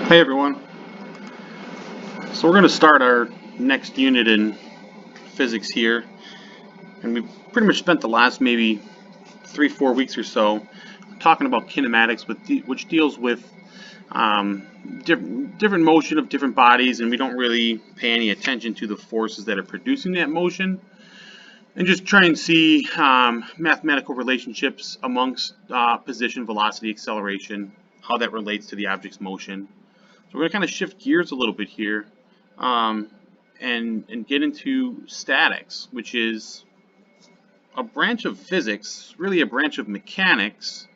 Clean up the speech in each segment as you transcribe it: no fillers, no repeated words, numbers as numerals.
Hey everyone. So we're going to start our next unit in physics here, and we've pretty much spent the last maybe 3-4 weeks or so talking about kinematics, which deals with different motion of different bodies, and we don't really pay any attention to the forces that are producing that motion, and just try and see mathematical relationships amongst position, velocity, acceleration, how that relates to the object's motion. So we're going to kind of shift gears a little bit here and get into statics, which is a branch of physics, really a branch of mechanics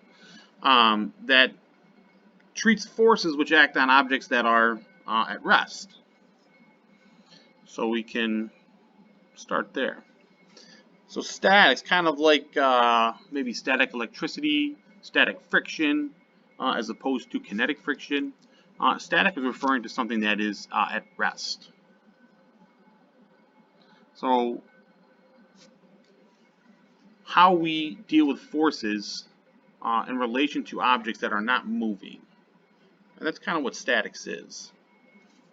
that treats forces which act on objects that are at rest. So we can start there. So statics, kind of like maybe static electricity, static friction, as opposed to kinetic friction. Static is referring to something that is at rest. So how we deal with forces in relation to objects that are not moving. And that's kind of what statics is.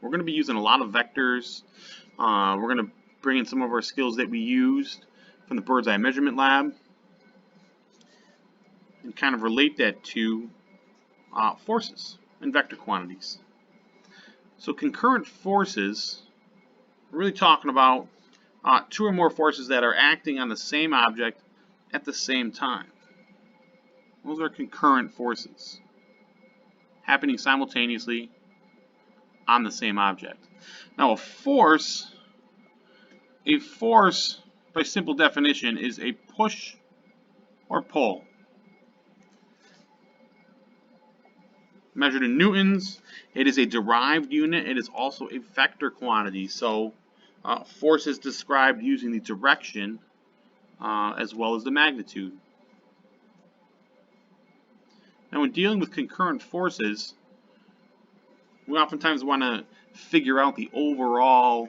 We're going to be using a lot of vectors. We're going to bring in some of our skills that we used from the bird's eye measurement lab and kind of relate that to forces and vector quantities. So concurrent forces, we're really talking about two or more forces that are acting on the same object at the same time. Those are concurrent forces happening simultaneously on the same object. Now a force by simple definition is a push or pull. Measured in newtons, it is a derived unit. It is also a vector quantity. So force is described using the direction as well as the magnitude. Now when dealing with concurrent forces, we oftentimes want to figure out the overall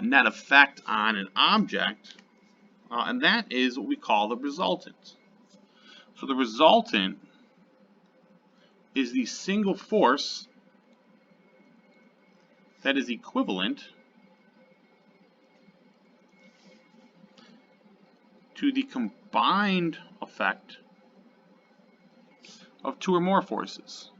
net effect on an object, and that is what we call the resultant. So the resultant is the single force that is equivalent to the combined effect of two or more forces.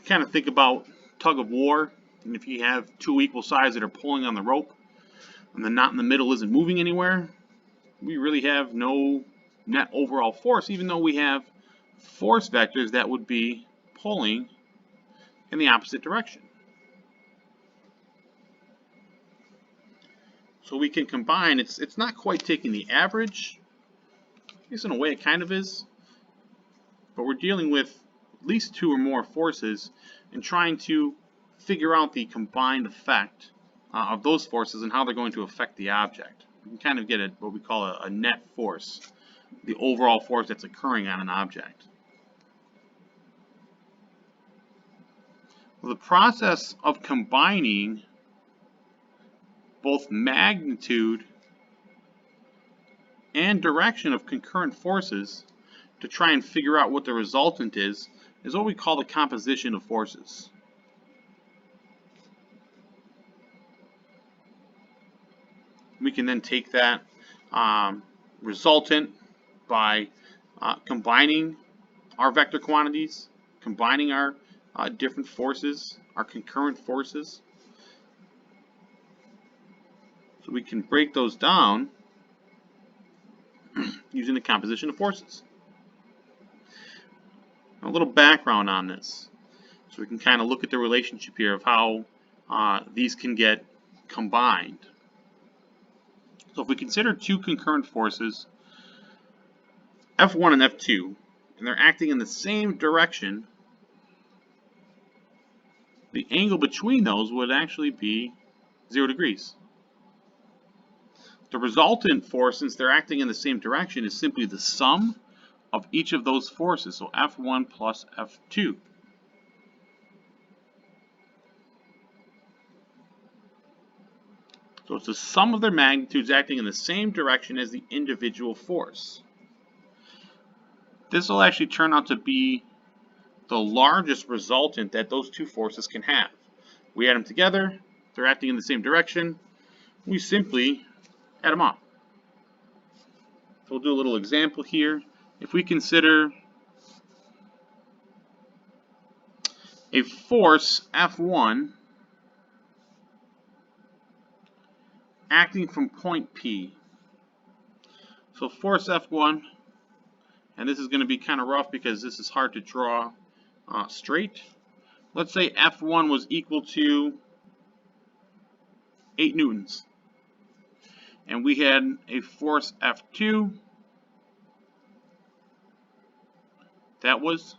Kind of think about tug of war, and if you have two equal sides that are pulling on the rope and the knot in the middle isn't moving anywhere, we really have no net overall force, even though we have force vectors that would be pulling in the opposite direction. So we can combine, it's not quite taking the average, I guess in a way it kind of is, but we're dealing with at least two or more forces and trying to figure out the combined effect of those forces and how they're going to affect the object. We can kind of get what we call a net force, the overall force that's occurring on an object. Well, the process of combining both magnitude and direction of concurrent forces to try and figure out what the resultant is what we call the composition of forces. We can then take that resultant by combining our vector quantities, combining our different forces, our concurrent forces. So we can break those down using the composition of forces. A little background on this, so we can kind of look at the relationship here of how these can get combined. So if we consider two concurrent forces, F1 and F2, and they're acting in the same direction, the angle between those would actually be 0 degrees. The resultant force, since they're acting in the same direction, is simply the sum of each of those forces, so F1 plus F2. So it's the sum of their magnitudes acting in the same direction as the individual force. This will actually turn out to be the largest resultant that those two forces can have. We add them together, they're acting in the same direction, we simply add them up. So we'll do a little example here. If we consider a force F1 acting from point P. So force F1, and this is going to be kind of rough because this is hard to draw straight. Let's say F1 was equal to 8 newtons. And we had a force F2 that was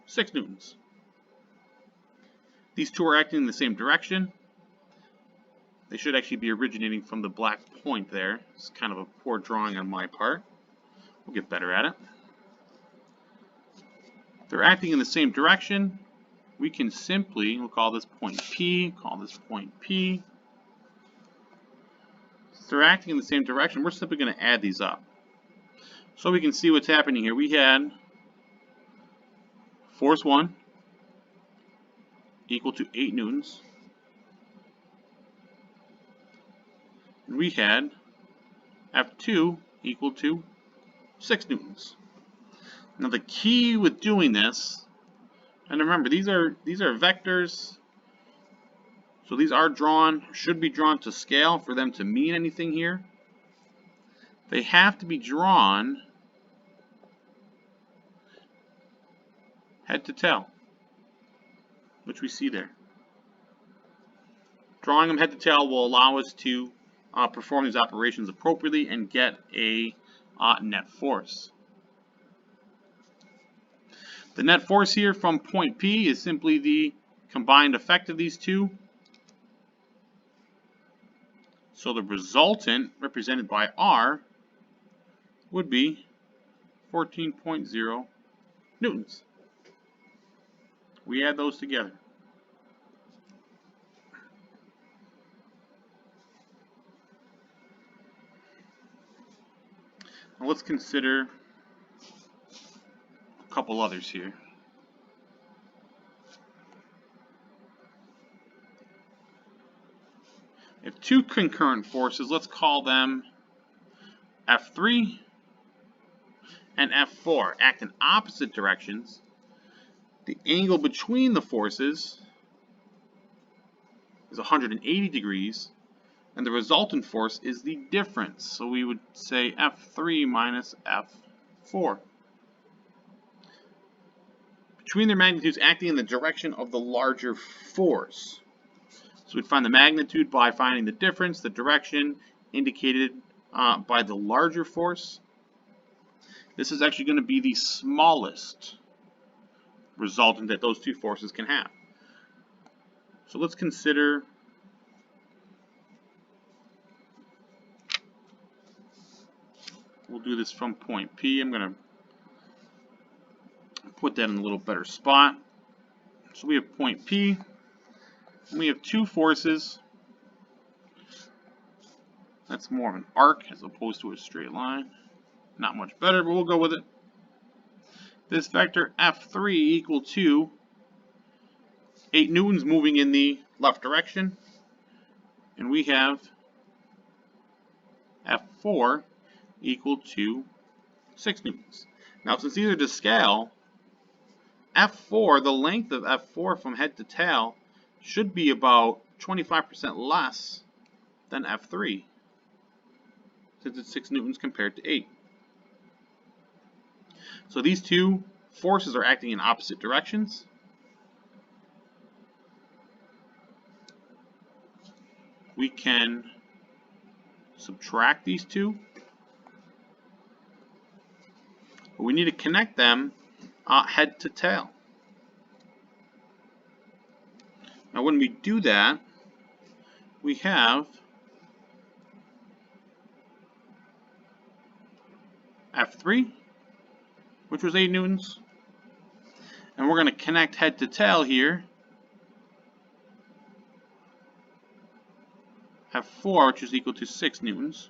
6 newtons. These two are acting in the same direction. They should actually be originating from the black point there. It's kind of a poor drawing on my part. We'll get better at it. They're acting in the same direction. We can simply, we'll call this point P, call this point P. Since they're acting in the same direction, we're simply going to add these up. So we can see what's happening here. We had force 1 equal to 8 newtons. And we had F2 equal to 6 newtons. Now the key with doing this, and remember these are vectors, so these are drawn, should be drawn to scale for them to mean anything here. They have to be drawn head to tail, which we see there. Drawing them head to tail will allow us to perform these operations appropriately and get a net force. The net force here from point P is simply the combined effect of these two. So the resultant, represented by R, would be 14.0 newtons. We add those together. Now let's consider a couple others here. If two concurrent forces, let's call them F3 and F4, act in opposite directions, the angle between the forces is 180 degrees, and the resultant force is the difference. So we would say F3 minus F4. Between their magnitudes acting in the direction of the larger force. So we'd find the magnitude by finding the difference, the direction indicated by the larger force. This is actually going to be the smallest resultant that those two forces can have. So let's consider we'll do this from point P. I'm going to put that in a little better spot. So we have point P, and we have two forces. That's more of an arc as opposed to a straight line. Not much better, but we'll go with it. This vector F3 equal to 8 newtons moving in the left direction. And we have F4 equal to 6 newtons. Now since these are to scale, F4, the length of F4 from head to tail should be about 25% less than F3, since it's 6 newtons compared to 8. So these two forces are acting in opposite directions. We can subtract these two. But we need to connect them head to tail. Now when we do that, we have F3, which was 8 newtons, and we're going to connect head to tail here F4, which is equal to 6 newtons.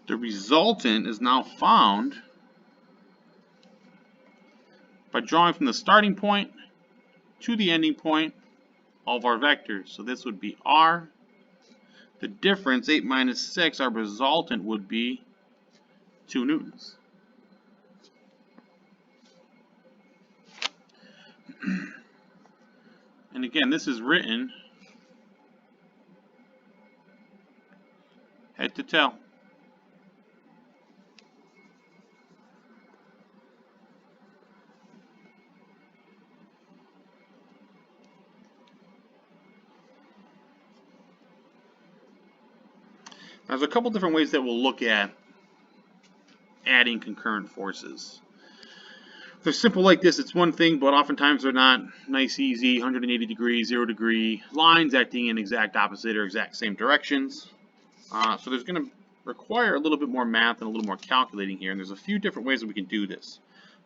The resultant is now found by drawing from the starting point to the ending point of our vectors. So this would be R. The difference, 8 minus 6, our resultant would be 2 newtons. And again, this is written head to tail. There's a couple different ways that we'll look at adding concurrent forces. If they're simple like this, it's one thing, but oftentimes they're not nice, easy, 180 degree, 0 degree lines acting in exact opposite or exact same directions. So there's going to require a little bit more math and a little more calculating here, and there's a few different ways that we can do this.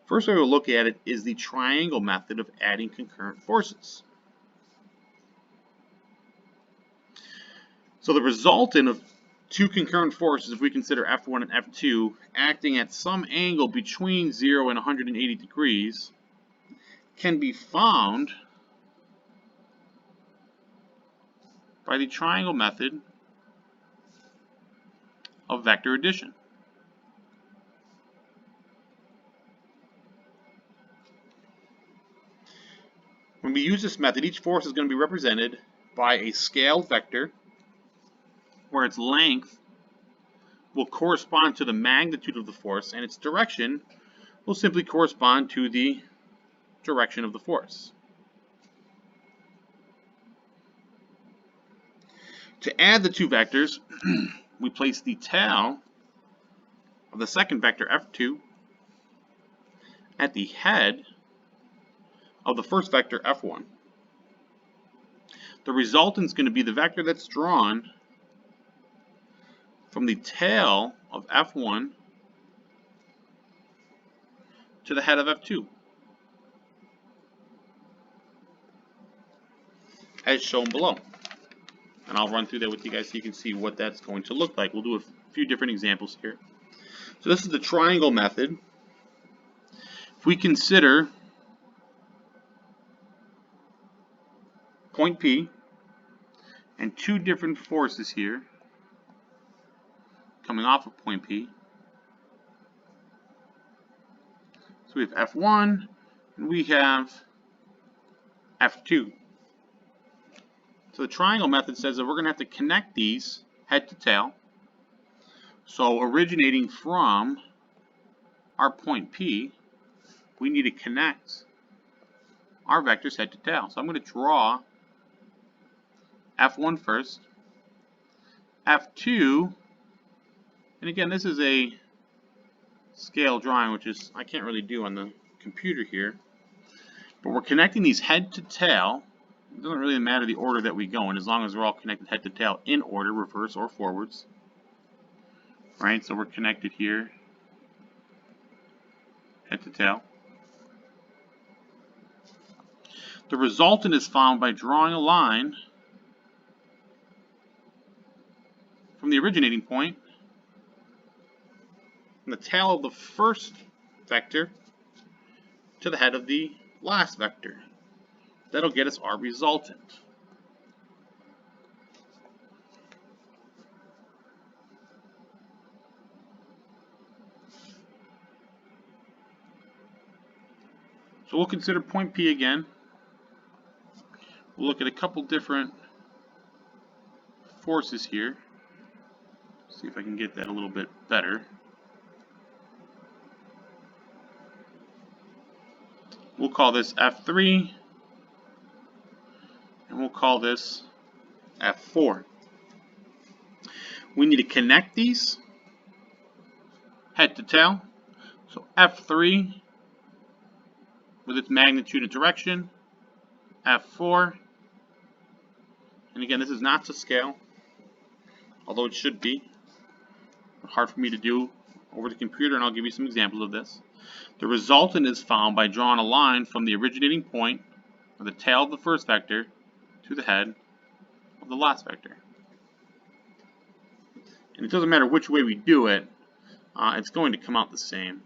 First way we'll look at it is the triangle method of adding concurrent forces. So the resultant of two concurrent forces, if we consider F1 and F2, acting at some angle between 0 and 180 degrees, can be found by the triangle method of vector addition. When we use this method, each force is going to be represented by a scaled vector where its length will correspond to the magnitude of the force and its direction will simply correspond to the direction of the force. To add the two vectors, we place the tail of the second vector F2 at the head of the first vector F1. The resultant is going to be the vector that's drawn from the tail of F1 to the head of F2, as shown below. And I'll run through that with you guys so you can see what that's going to look like. We'll do a few different examples here. So this is the triangle method. If we consider point P and two different forces here coming off of point P. So we have F1 and we have F2. So the triangle method says that we're going to have to connect these head to tail. So originating from our point P, we need to connect our vectors head to tail. So I'm going to draw F1 first, F2, and again this is a scale drawing, which is I can't really do on the computer here, but we're connecting these head to tail. It doesn't really matter the order that we go in, as long as we're all connected head to tail in order, reverse or forwards. Right, so we're connected here, head to tail. The resultant is found by drawing a line from the originating point, from the tail of the first vector to the head of the last vector. That'll get us our resultant. So we'll consider point P again. We'll look at a couple different forces here. See if I can get that a little bit better. We'll call this F3, and we'll call this F4. We need to connect these head to tail. So F3 with its magnitude and direction, F4, and again this is not to scale, although it should be. Hard for me to do over the computer, and I'll give you some examples of this. The resultant is found by drawing a line from the originating point, or the tail of the first vector, to the head of the last vector. And it doesn't matter which way we do it, it's going to come out the same.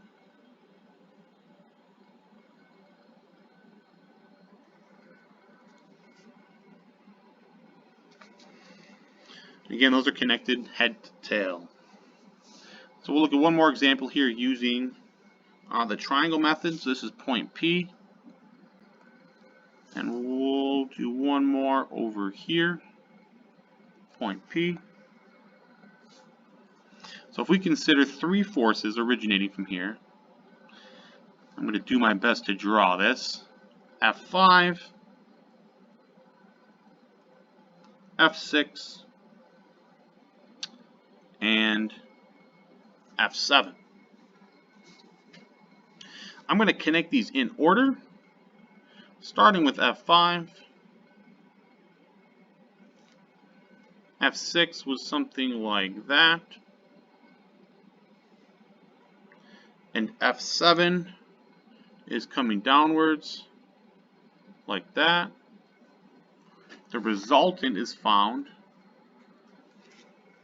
Again, those are connected head to tail. So we'll look at one more example here using the triangle method. So this is point P. And we'll do one more over here, point P. So if we consider three forces originating from here, I'm going to do my best to draw this. F5, F6, and F7. I'm going to connect these in order, starting with F5. F6 was something like that. And F7 is coming downwards like that. The resultant is found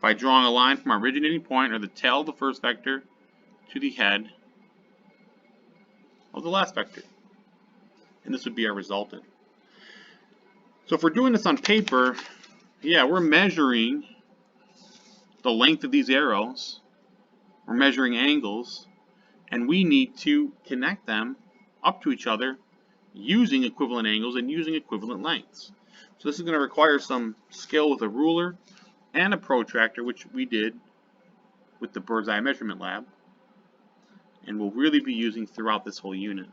by drawing a line from our originating point, or the tail of the first vector, to the head of the last vector. And this would be our resultant. So if we're doing this on paper, yeah, we're measuring the length of these arrows, we're measuring angles, and we need to connect them up to each other using equivalent angles and using equivalent lengths. So this is going to require some skill with a ruler and a protractor, which we did with the bird's eye measurement lab, and we'll really be using throughout this whole unit.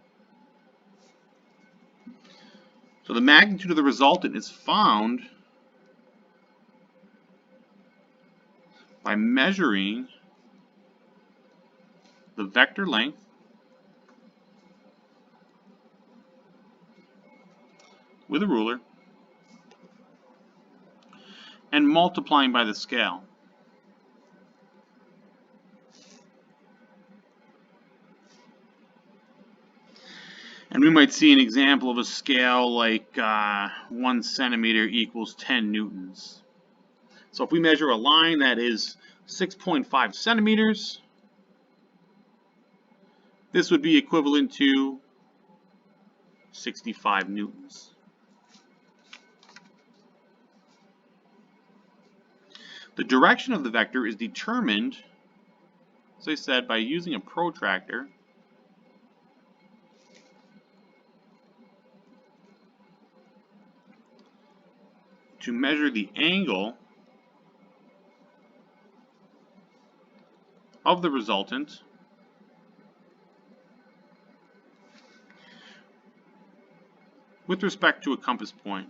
So the magnitude of the resultant is found by measuring the vector length with a ruler and multiplying by the scale. And we might see an example of a scale like 1 centimeter equals 10 newtons. So if we measure a line that is 6.5 centimeters, this would be equivalent to 65 newtons. The direction of the vector is determined, as I said, by using a protractor to measure the angle of the resultant with respect to a compass point.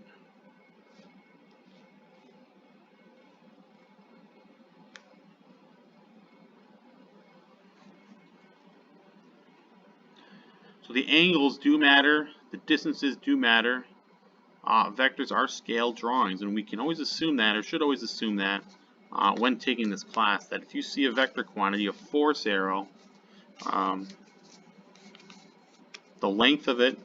So the angles do matter, the distances do matter. Vectors are scale drawings, and we can always assume that, or should always assume that, when taking this class, that if you see a vector quantity, a force arrow, the length of it,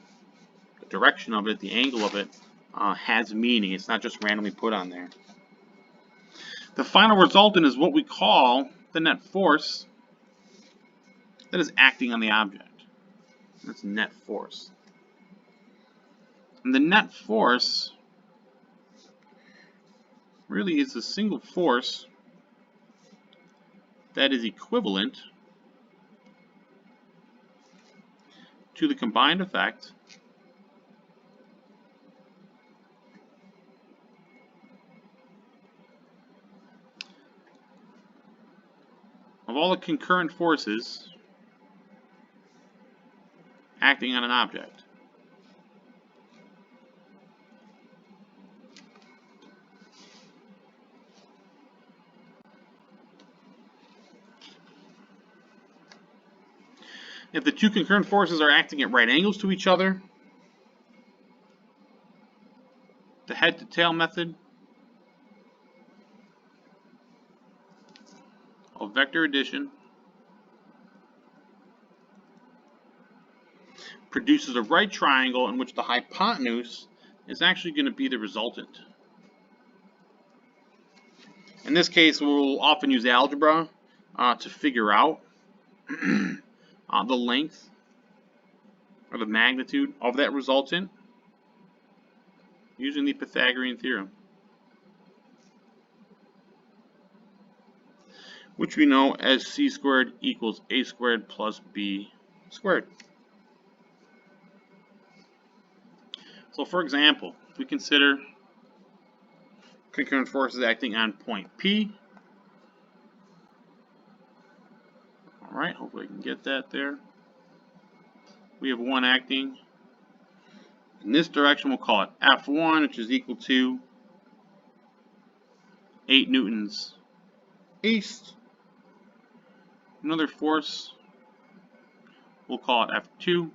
the direction of it, the angle of it, has meaning. It's not just randomly put on there. The final resultant is what we call the net force that is acting on the object. That's net force. And the net force really is a single force that is equivalent to the combined effect of all the concurrent forces acting on an object. If the two concurrent forces are acting at right angles to each other, the head-to-tail method of vector addition produces a right triangle in which the hypotenuse is actually going to be the resultant. In this case, we'll often use algebra to figure out the length or the magnitude of that resultant using the Pythagorean theorem, which we know as c squared equals a squared plus b squared. So for example, if we consider concurrent forces acting on point P, alright, hopefully I can get that there. We have one acting in this direction, we'll call it F1, which is equal to 8 newtons east. Another force, we'll call it F2,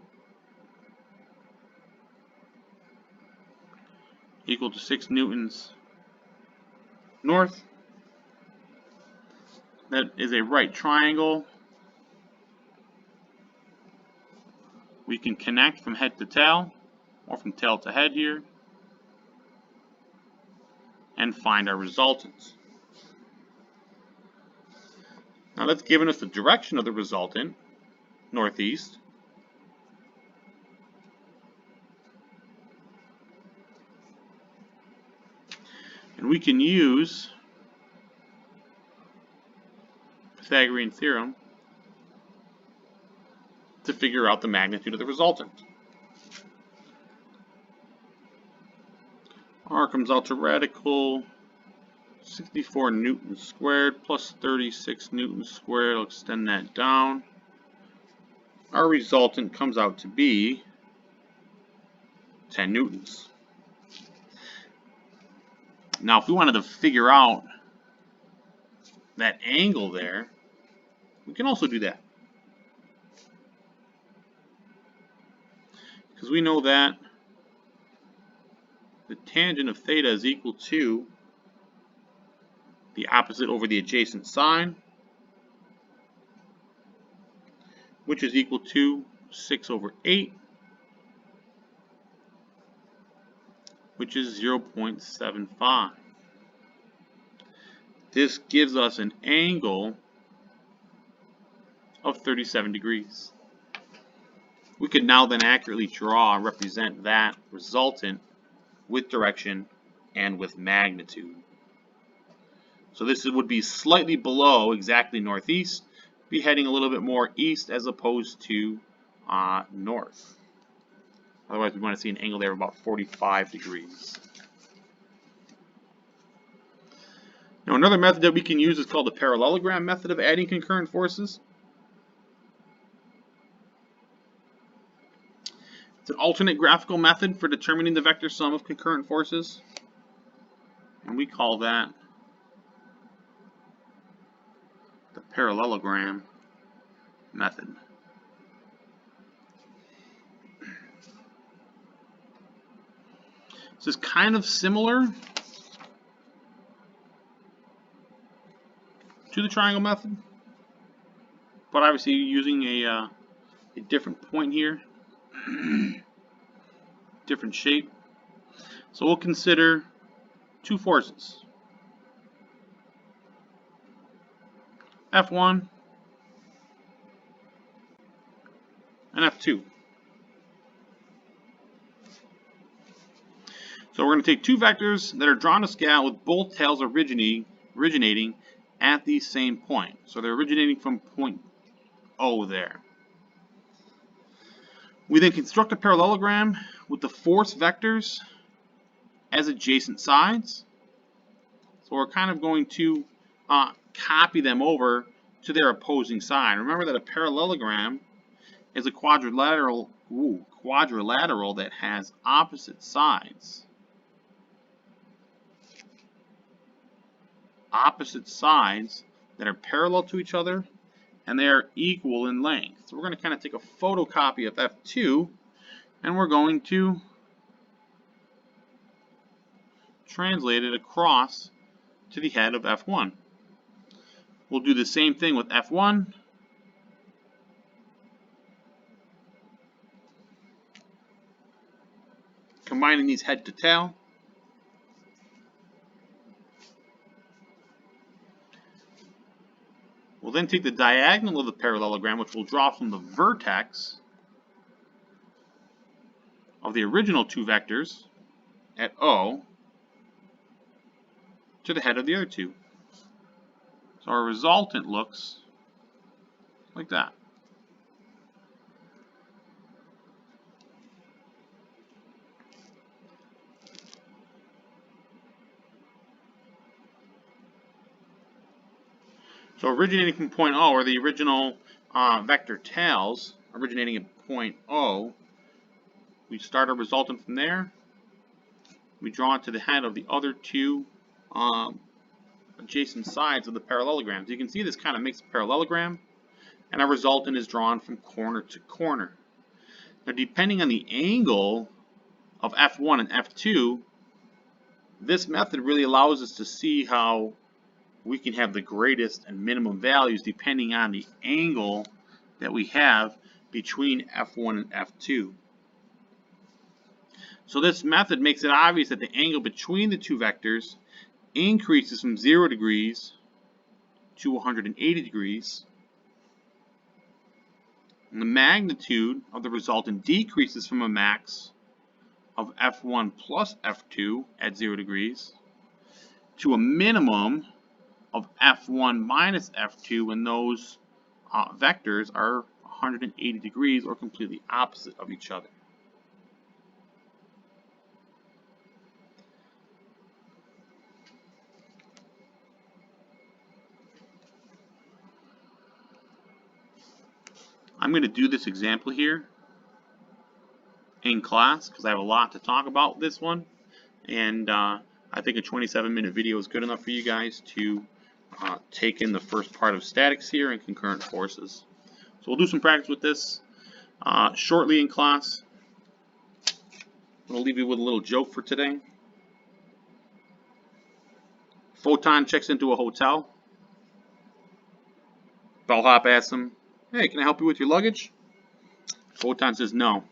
equal to 6 newtons north. That is a right triangle. We can connect from head to tail, or from tail to head here, and find our resultants. Now that's given us the direction of the resultant, northeast. And we can use Pythagorean theorem to figure out the magnitude of the resultant. R comes out to radical 64 newtons squared plus 36 newtons squared. I'll extend that down. Our resultant comes out to be 10 newtons. Now, if we wanted to figure out that angle there, we can also do that. Because we know that the tangent of theta is equal to the opposite over the adjacent side, which is equal to 6 over 8, which is 0.75. This gives us an angle of 37 degrees. We could now then accurately draw and represent that resultant with direction and with magnitude. So this would be slightly below exactly northeast, be heading a little bit more east as opposed to north. Otherwise we want to see an angle there of about 45 degrees. Now another method that we can use is called the parallelogram method of adding concurrent forces. It's an alternate graphical method for determining the vector sum of concurrent forces, and we call that the parallelogram method. This is kind of similar to the triangle method, but obviously using a different point here. Different shape. So we'll consider two forces, F1 and F2. So we're going to take two vectors that are drawn to scale with both tails originating at the same point. So they're originating from point O there. We then construct a parallelogram with the force vectors as adjacent sides. So we're kind of going to copy them over to their opposing side. Remember that a parallelogram is a quadrilateral that has opposite sides. Opposite sides that are parallel to each other, and they are equal in length. So we're going to kind of take a photocopy of F2, and we're going to translate it across to the head of F1. We'll do the same thing with F1. Combining these head to tail. We'll then take the diagonal of the parallelogram, which we'll draw from the vertex of the original two vectors at O to the head of the other two. So our resultant looks like that. So originating from point O, or the original vector tails, originating at point O, we start our resultant from there. We draw it to the head of the other two adjacent sides of the parallelogram. So you can see this kind of makes a parallelogram, and our resultant is drawn from corner to corner. Now, depending on the angle of F1 and F2, this method really allows us to see how we can have the greatest and minimum values depending on the angle that we have between F1 and F2. So this method makes it obvious that the angle between the two vectors increases from 0 degrees to 180 degrees. And the magnitude of the resultant decreases from a max of F1 plus F2 at 0 degrees to a minimum of F1 minus F2 when those vectors are 180 degrees or completely opposite of each other. I'm going to do this example here in class because I have a lot to talk about with this one, and I think a 27-minute video is good enough for you guys to take in the first part of statics here and concurrent forces. So we'll do some practice with this shortly in class. I'm going to leave you with a little joke for today. Photon checks into a hotel. Bellhop asks him, "Hey, can I help you with your luggage?" Photon says, "No.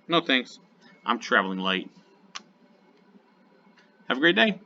No thanks. I'm traveling light." Have a great day.